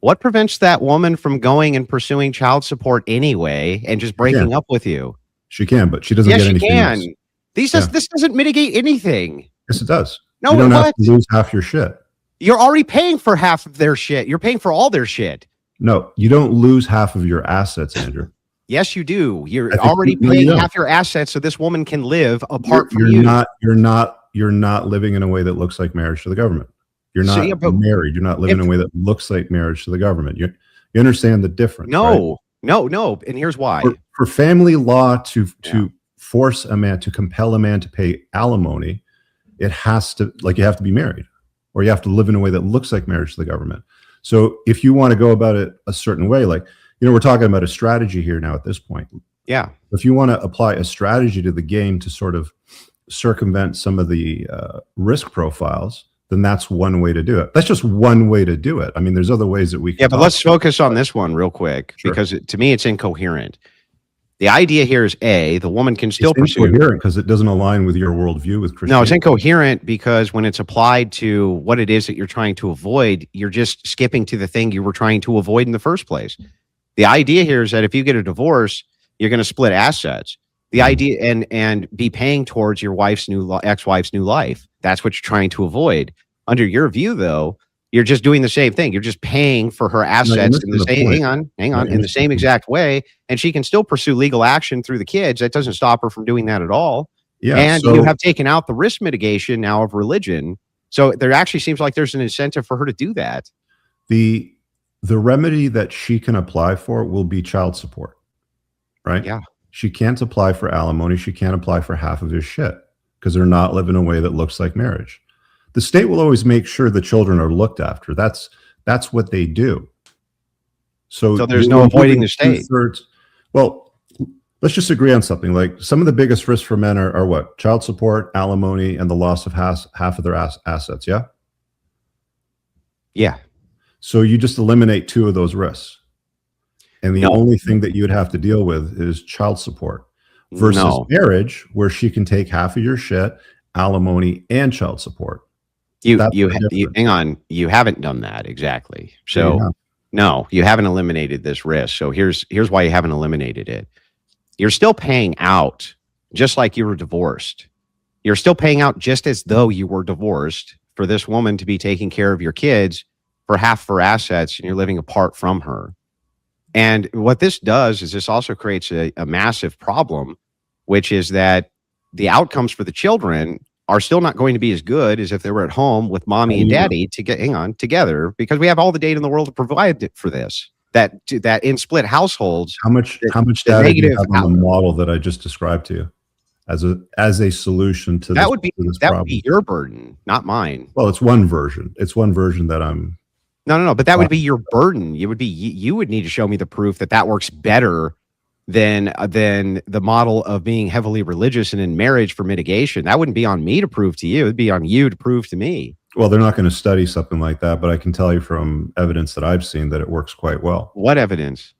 what prevents that woman from going and pursuing child support anyway and just breaking up with you? She can, but she doesn't get anything else. This doesn't mitigate anything. Yes, it does. No, You don't have what? to lose half your shit. You're already paying for half of their shit. You're paying for all their shit. No, you don't lose half of your assets, Andrew. Yes, you do. You're I think already no, you paying don't. half your assets so this woman can live apart from You're you. you're not living in a way that looks like marriage to the government. You're So, not yeah, but married. You're not living in a way that looks like marriage to the government. You understand the difference, right? No. And here's why. For family law to force a man, to compel a man to pay alimony, it has to, like, you have to be married, or you have to live in a way that looks like marriage to the government. So if you want to go about it a certain way, like, we're talking about a strategy here now at this point. Yeah. If you want to apply a strategy to the game to sort of circumvent some of the risk profiles, then that's one way to do it. That's just one way to do it. I mean, there's other ways that we can. Yeah, but let's focus on this one real quick, because to me, it's incoherent. The idea here is the woman can still pursue. It's incoherent because it doesn't align with your worldview with Christianity. No, it's incoherent because when it's applied to what it is that you're trying to avoid, you're just skipping to the thing you were trying to avoid in the first place. The idea here is that if you get a divorce, you're going to split assets. The idea and be paying towards your ex-wife's new life. That's what you're trying to avoid. Under your view, though, you're just doing the same thing. You're just paying for her assets in the same. Hang on, in the same exact way, and she can still pursue legal action through the kids. That doesn't stop her from doing that at all. Yeah, and you have taken out the risk mitigation now of religion. So there actually seems like there's an incentive for her to do that. The remedy that she can apply for will be child support, right? Yeah. She can't apply for alimony. She can't apply for half of his shit because they're not living a way that looks like marriage. The state will always make sure the children are looked after. That's what they do. So there's no avoiding the state. Well, let's just agree on something. Like, some of the biggest risks for men are what? Child support, alimony, and the loss of half of their assets. Yeah. Yeah. So you just eliminate two of those risks. And the only thing that you would have to deal with is child support versus marriage, where she can take half of your shit, alimony, and child support. Hang on. You haven't done that exactly. So no, you haven't eliminated this risk. So here's why you haven't eliminated it. You're still paying out just like you were divorced. You're still paying out just as though you were divorced for this woman to be taking care of your kids for half her assets, and you're living apart from her. And what this does is this also creates a massive problem, which is that the outcomes for the children are still not going to be as good as if they were at home with mommy and daddy together, because we have all the data in the world to provide for this. That in split households, how much data do you have on the model that I just described to you as a solution to this? That would be your burden, not mine. Well, it's one version. It's one version that I'm. No. But that would be your burden. You would need to show me the proof that works better than the model of being heavily religious and in marriage for mitigation. That wouldn't be on me to prove to you. It'd be on you to prove to me. Well, they're not going to study something like that, but I can tell you from evidence that I've seen that it works quite well. What evidence?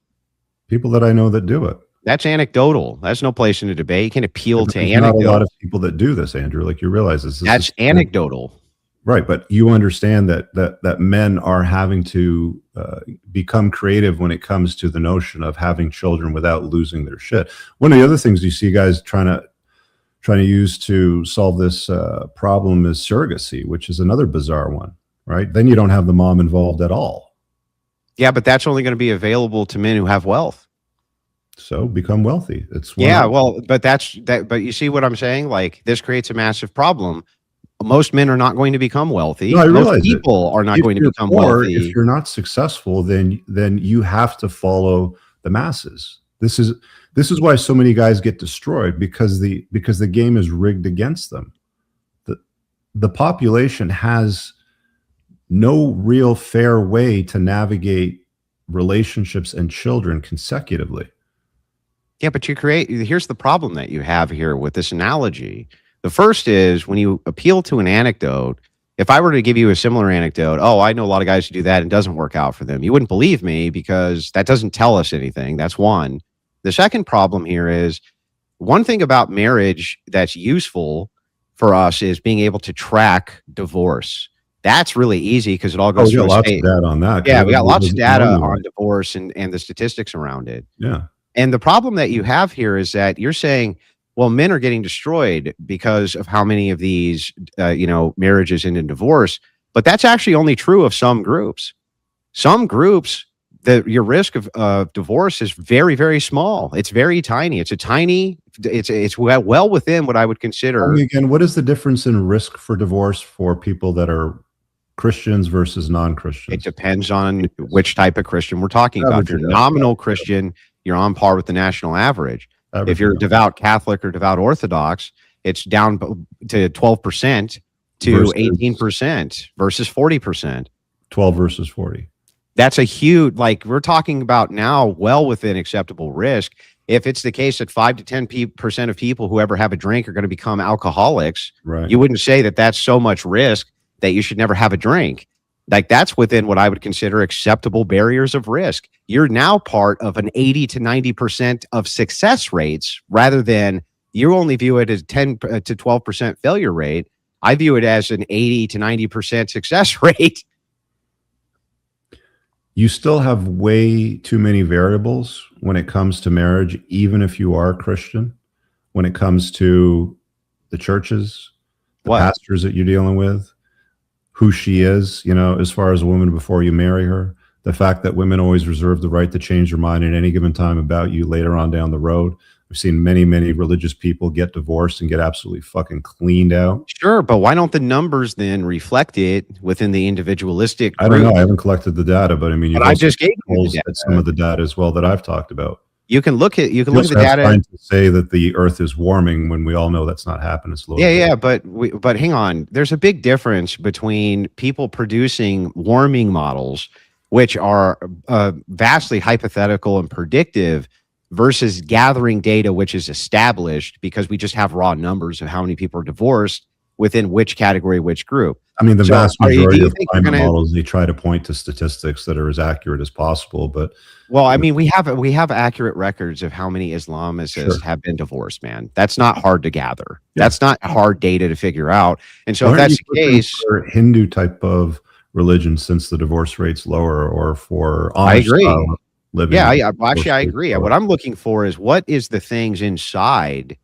People that I know that do it. That's anecdotal. That's no place in a debate. You can appeal to anecdotal. Not a lot of people that do this, Andrew. Like, you realize this. That's anecdotal. Right, but you understand that men are having to become creative when it comes to the notion of having children without losing their shit. One of the other things you see guys trying to use to solve this problem is surrogacy, which is another bizarre one, right? Then you don't have the mom involved at all. Yeah, but that's only going to be available to men who have wealth. So become wealthy. But you see what I'm saying? Like, this creates a massive problem. Most men are not going to become wealthy. No, most people are not going to become wealthy. If you're not successful, then you have to follow the masses. This is why so many guys get destroyed, because the game is rigged against them. The population has no real fair way to navigate relationships and children consecutively. Yeah, but here's the problem that you have here with this analogy. The first is, when you appeal to an anecdote, if I were to give you a similar anecdote, I know a lot of guys who do that and it doesn't work out for them, you wouldn't believe me, because that doesn't tell us anything. That's one. The second problem here is, one thing about marriage that's useful for us is being able to track divorce. That's really easy because it all goes through lots of data on that. Yeah, we got lots of data on divorce and the statistics around it. Yeah. And the problem that you have here is that you're saying, well, men are getting destroyed because of how many of these, marriages end in divorce. But that's actually only true of some groups. Some groups, your risk of divorce is very, very small. It's very tiny. It's well within what I would consider. Again, what is the difference in risk for divorce for people that are Christians versus non-Christians? It depends on which type of Christian we're talking about. If you're nominal Christian, you're on par with the national average. If you're devout Catholic or devout Orthodox, it's down to 12% to 18% versus 40%. 12 versus 40. That's a huge, we're talking about now well within acceptable risk. If it's the case that 5 to 10% of people who ever have a drink are going to become alcoholics, right, you wouldn't say that that's so much risk that you should never have a drink. That's within what I would consider acceptable barriers of risk. You're now part of an 80 to 90% of success rates, rather than you only view it as 10 to 12% failure rate. I view it as an 80 to 90% success rate. You still have way too many variables when it comes to marriage, even if you are Christian, when it comes to the churches, the pastors that you're dealing with, who she is, as far as a woman before you marry her, the fact that women always reserve the right to change their mind at any given time about you later on down the road. I've seen many, many religious people get divorced and get absolutely fucking cleaned out. Sure, but why don't the numbers then reflect it within the individualistic group? I don't know. I haven't collected the data, but I mean, I just gave you the data. Some of the data as well that I've talked about. You can look at the data. Trying to say that the Earth is warming when we all know that's not happening slowly. Yeah, but hang on. There's a big difference between people producing warming models, which are vastly hypothetical and predictive, versus gathering data which is established because we just have raw numbers of how many people are divorced within which category, which group. I mean, the vast majority of climate models, they try to point to statistics that are as accurate as possible. But well, I mean, we have accurate records of how many Islamists have been divorced, man. That's not hard to gather. Yeah. That's not hard data to figure out. And so if that's the case, for Hindu type of religion, since the divorce rate's lower, or for I agree. Living. Yeah, I agree. What I'm looking for is what is the things inside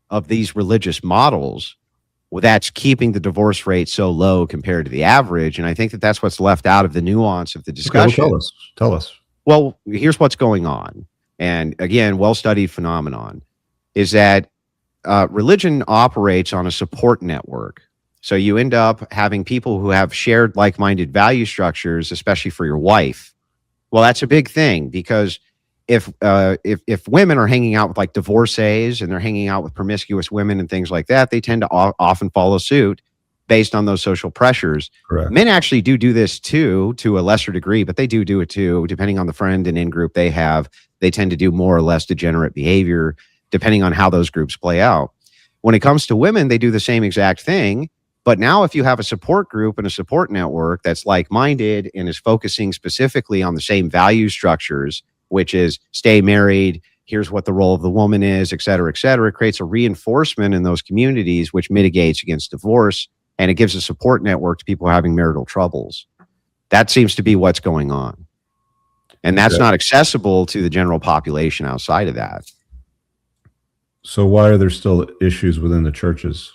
of these religious models that's keeping the divorce rate so low compared to the average. And I think that that's what's left out of the nuance of the discussion. Okay, well, tell us. Well, here's what's going on. And again, well-studied phenomenon is that religion operates on a support network. So you end up having people who have shared like-minded value structures, especially for your wife. Well, that's a big thing, because if women are hanging out with like divorcees and they're hanging out with promiscuous women and things like that, they tend to often follow suit based on those social pressures. Correct. Men actually do this too, to a lesser degree, but they do it too, depending on the friend and in-group they have. They tend to do more or less degenerate behavior, depending on how those groups play out. When it comes to women, they do the same exact thing. But now if you have a support group and a support network that's like-minded and is focusing specifically on the same value structures, which is stay married, here's what the role of the woman is, et cetera, it creates a reinforcement in those communities, which mitigates against divorce, and it gives a support network to people having marital troubles. That seems to be what's going on. And that's not accessible to the general population outside of that. So why are there still issues within the churches?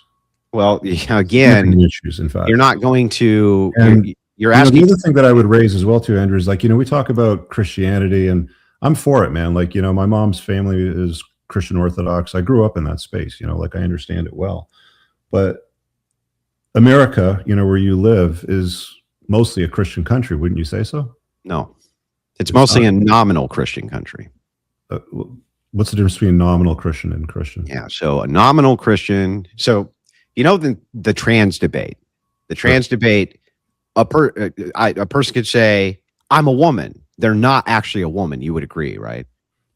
Well, again, issues, in fact. You're not going to. And you're asking. The other thing that I would raise as well, too, Andrew, is we talk about Christianity, and I'm for it, man. My mom's family is Christian Orthodox. I grew up in that space, I understand it well. But America, where you live, is mostly a Christian country. Wouldn't you say so? No, it's mostly a nominal Christian country. What's the difference between nominal Christian and Christian? Yeah, so a nominal Christian. So the trans debate. The trans debate. A person could say, "I'm a woman." They're not actually a woman. You would agree, right?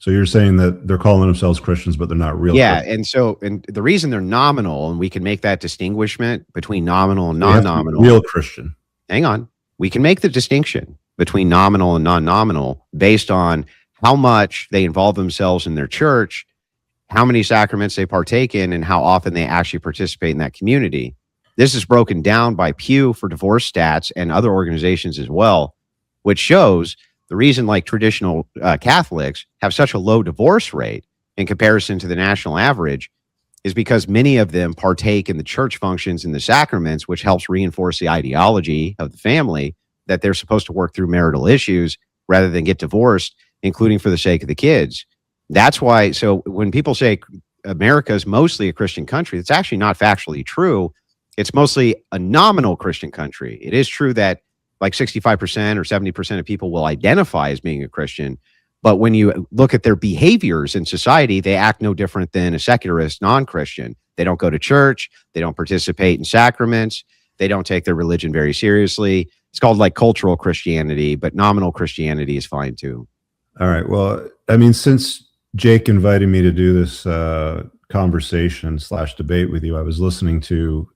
So you're saying that they're calling themselves Christians, but they're not real. Yeah, Christians. and the reason they're nominal, and we can make that distinguishment between nominal and non-nominal. Real Christian. Hang on. We can make the distinction between nominal and non-nominal based on how much they involve themselves in their church, how many sacraments they partake in, and how often they actually participate in that community. This is broken down by Pew for divorce stats and other organizations as well, which shows the reason traditional Catholics have such a low divorce rate in comparison to the national average is because many of them partake in the church functions and the sacraments, which helps reinforce the ideology of the family that they're supposed to work through marital issues rather than get divorced, including for the sake of the kids. That's why. So when people say America is mostly a Christian country, it's actually not factually true. It's mostly a nominal Christian country. It is true that like 65% or 70% of people will identify as being a Christian. But when you look at their behaviors in society, they act no different than a secularist non-Christian. They don't go to church. They don't participate in sacraments. They don't take their religion very seriously. It's called like cultural Christianity, but nominal Christianity is fine too. All right. Well, I mean, since Jake invited me to do this conversation / debate with you, I was listening to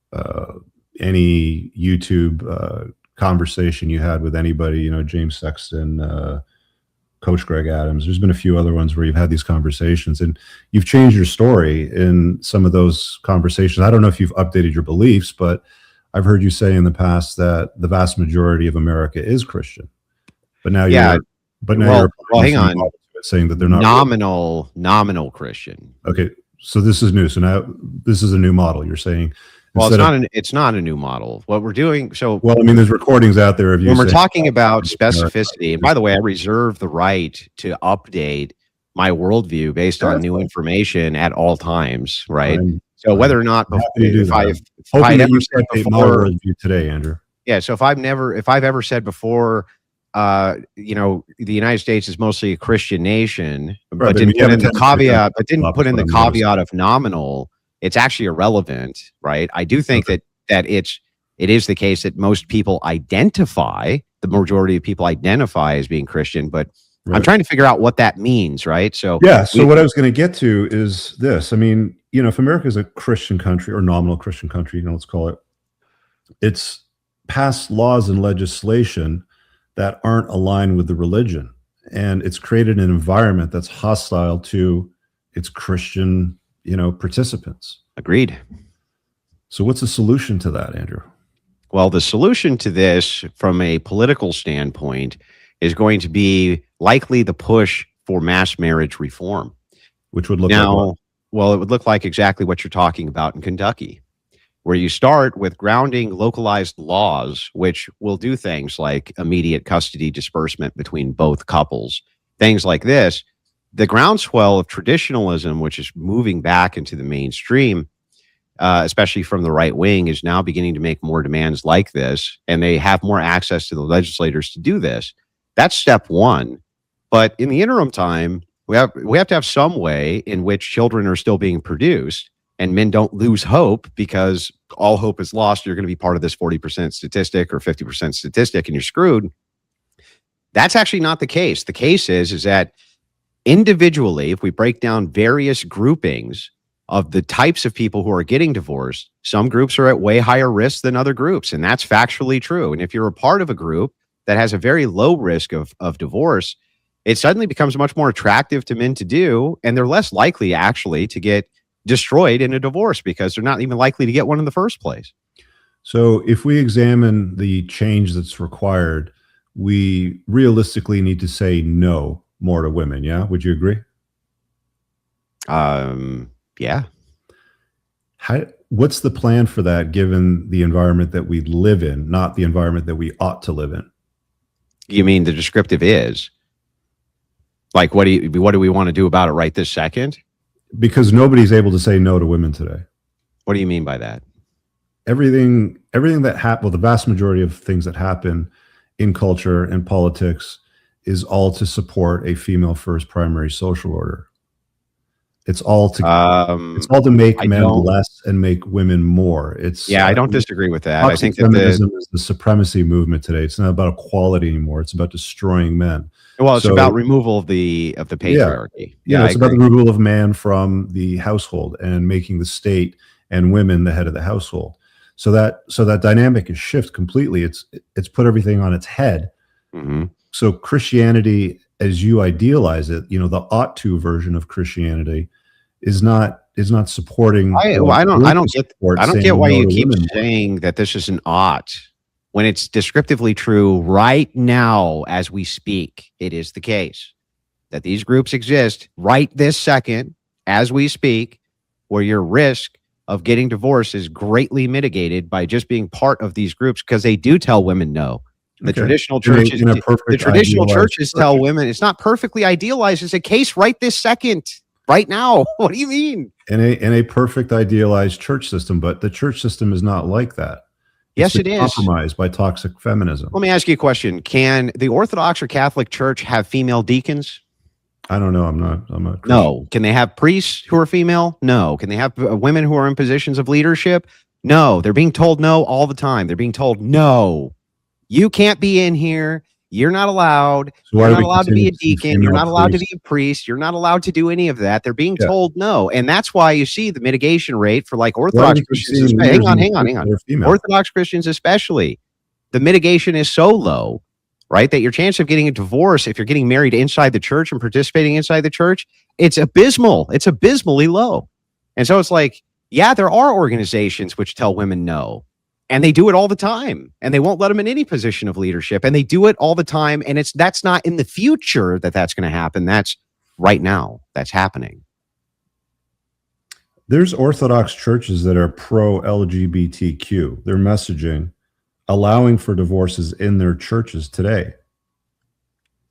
any YouTube conversation you had with anybody, you know, James Sexton, Coach Greg Adams. There's been a few other ones where you've had these conversations and you've changed your story in some of those conversations. I don't know if you've updated your beliefs, but I've heard you say in the past that the vast majority of America is Christian. But now you're hang on, saying that they're not nominal Christian. Okay, so this is new. So now this is a new model. You're saying, well, it's not a new model. What we're doing. So, well, I mean, there's recordings out there of you. When we're talking about specificity, and by the way, I reserve the right to update my worldview based on new information at all times. Right. So whether or not if I ever said before today, Andrew. Yeah. So if I've ever said before, you know, the United States is mostly a Christian nation, but didn't put in the caveat of nominal, it's actually irrelevant, right? I do think that it is the case that most people the majority of people identify as being Christian, but I'm trying to figure out what that means, right? So yeah, so what I was going to get to is this. I mean, you know, if America is a Christian country or nominal Christian country, you know, let's call it, it's passed laws and legislation that aren't aligned with the religion. And it's created an environment that's hostile to its Christian, you know, participants. Agreed. So what's the solution to that, Andrew? Well, the solution to this from a political standpoint is going to be likely the push for mass marriage reform. Which would look like well, it would look like exactly what you're talking about in Kentucky, where you start with grounding localized laws, which will do things like immediate custody disbursement between both couples, things like this. The groundswell of traditionalism, which is moving back into the mainstream, especially from the right wing, is now beginning to make more demands like this, and they have more access to the legislators to do this. That's step one. But in the interim time, we have to have some way in which children are still being produced and men don't lose hope because all hope is lost. You're going to be part of this 40% statistic or 50% statistic and you're screwed. That's actually not the case. The case is that individually, if we break down various groupings of the types of people who are getting divorced, some groups are at way higher risk than other groups. And that's factually true. And if you're a part of a group that has a very low risk of divorce, it suddenly becomes much more attractive to men to do. And they're less likely actually to get destroyed in a divorce because they're not even likely to get one in the first place. So if we examine the change that's required, we realistically need to say no more to women. Yeah. Would you agree? Yeah. What's the plan for that given the environment that we live in, not the environment that we ought to live in? You mean the descriptive is? Like, what do we want to do about it right this second? Because nobody's able to say no to women today. What do you mean by that? Everything that happens, well, the vast majority of things that happen in culture and politics is all to support a female first primary social order. It's all to make men less and make women more. I don't disagree with that. I think that feminism is the supremacy movement today. It's not about equality anymore. It's about destroying men. Well, it's about removal of the patriarchy. Yeah, it's about the removal of man from the household and making the state and women the head of the household. So that dynamic is shift completely. It's put everything on its head. Mm-hmm. So Christianity, as you idealize it, you know, the ought to version of Christianity is not supporting. I don't get why you keep saying that this is an ought when it's descriptively true right now as we speak. It is the case that these groups exist right this second as we speak, where your risk of getting divorced is greatly mitigated by just being part of these groups, because they do tell women no. The Okay. traditional churches, In a perfect the traditional idealized churches church. tell women it's not perfectly idealized. It's a case right this second, right now. What do you mean? In a perfect idealized church system, but the church system is not like that. Yes, It's it been is. compromised by toxic feminism. Let me ask you a question. Can the Orthodox or Catholic Church have female deacons? I don't know. I'm not Christian. No. Can they have priests who are female? No. Can they have women who are in positions of leadership? No. They're being told no all the time. They're being told, no, you can't be in here. You're not allowed. So why You're do not we allowed to be a continue to see deacon. You're female not allowed to be priests? a priest. You're not allowed to do any of that. They're being Yeah. told no. And that's why you see the mitigation rate for like Why do Orthodox we keep Christians. seeing Hang leaders on, in the hang on, church hang on. that are female? Orthodox Christians, especially, the mitigation is so low, right, that your chance of getting a divorce if you're getting married inside the church and participating inside the church, it's abysmal. It's abysmally low. And so it's like, yeah, there are organizations which tell women no, and they do it all the time, and they won't let them in any position of leadership, and they do it all the time. And that's not in the future that's going to happen. That's right now. That's happening. There's Orthodox churches that are pro LGBTQ. Their messaging allowing for divorces in their churches today.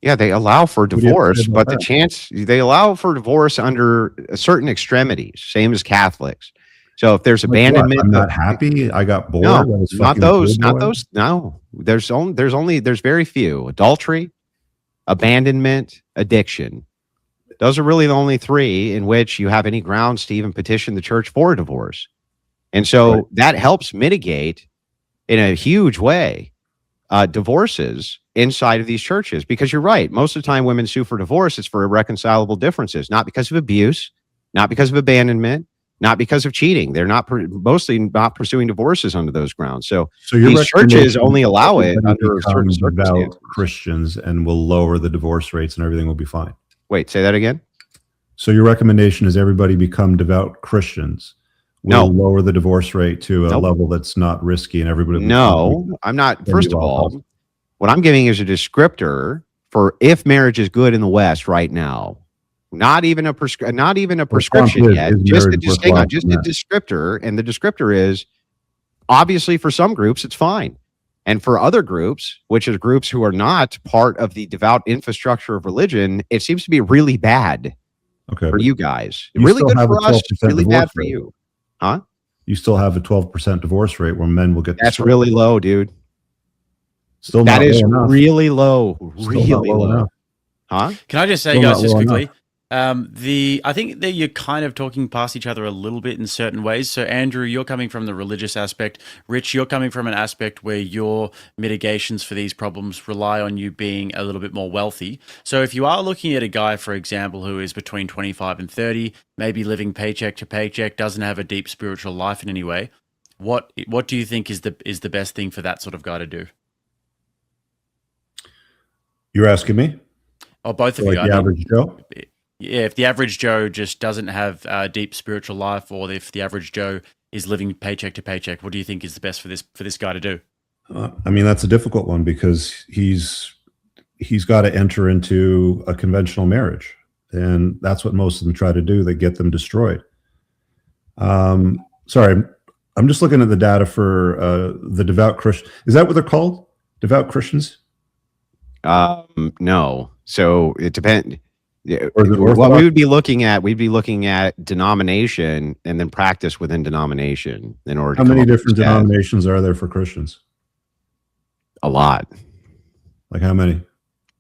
Yeah, they allow for do you have to say divorce, about but the that? chance they allow for divorce under certain extremities, same as Catholics. So if there's Like what? abandonment, I'm not happy. I got bored. no, I was not fucking the those, pool not boy. those. No, there's very few: adultery, abandonment, addiction. Those are really the only three in which you have any grounds to even petition the church for a divorce. And so Right. that helps mitigate in a huge way divorces inside of these churches, because you're right. Most of the time women sue for divorce, it's for irreconcilable differences, not because of abuse, not because of abandonment, not because of cheating. They're not mostly not pursuing divorces under those grounds. So So your these churches recommendation only is allow it everybody under certain become devout circumstances. Christians and will lower the divorce rates and everything will be fine. Wait, say that again. So your recommendation is everybody become devout Christians No. will lower the divorce rate to a Nope. level that's not risky and everybody will be No, fine. I'm not. Then First you of are all, positive. what I'm giving is a descriptor for if marriage is good in the West right now. Not even a prescription is- yet. is Just a marriage just hang on, worthwhile just for a men? descriptor, and the descriptor is obviously for some groups it's fine, and for other groups, which is groups who are not part of the devout infrastructure of religion, it seems to be really bad Okay. for you guys. You Really still good have a for us. 12% Really divorce bad for rate. you. Huh? You still have a 12% divorce rate where men will get That's destroyed. really low, dude. Still That not is low enough. really low. Still Really not low low. enough. Huh? Can I just say, Still guys, not just low quickly? enough. I think that you're kind of talking past each other a little bit in certain ways. So, Andrew, you're coming from the religious aspect. Rich, you're coming from an aspect where your mitigations for these problems rely on you being a little bit more wealthy. So, if you are looking at a guy, for example, who is between 25 and 30, maybe living paycheck to paycheck, doesn't have a deep spiritual life in any way, what do you think is the best thing for that sort of guy to do? You're asking me? Or both of Like you? I the mean, average Joe? yeah, if the average Joe just doesn't have a deep spiritual life, or if the average Joe is living paycheck to paycheck, what do you think is the best for this guy to do? I mean, that's a difficult one because he's got to enter into a conventional marriage, and that's what most of them try to do. They get them destroyed. Sorry, I'm just looking at the data for the devout Christian. Is that what they're called? Devout Christians? No. So it depends. Or the What Orthodox? we'd be looking at denomination and then practice within denomination in order. How to come many up with different stats. denominations are there for Christians? A lot. Like how many?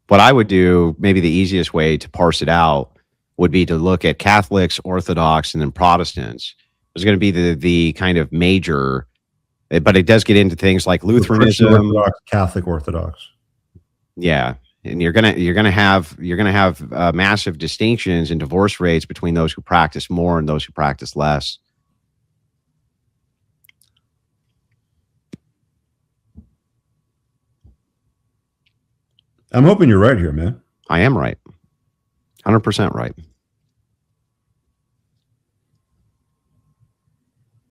What I would do, maybe the easiest way to parse it out, would be to look at Catholics, Orthodox, and then Protestants. There's going to be the kind of major, but it does get into things like Christian Lutheranism. Orthodox, Catholic Orthodox. Yeah, and you're gonna have massive distinctions in divorce rates between those who practice more and those who practice less. I'm hoping you're right here, man. I am right, 100% right.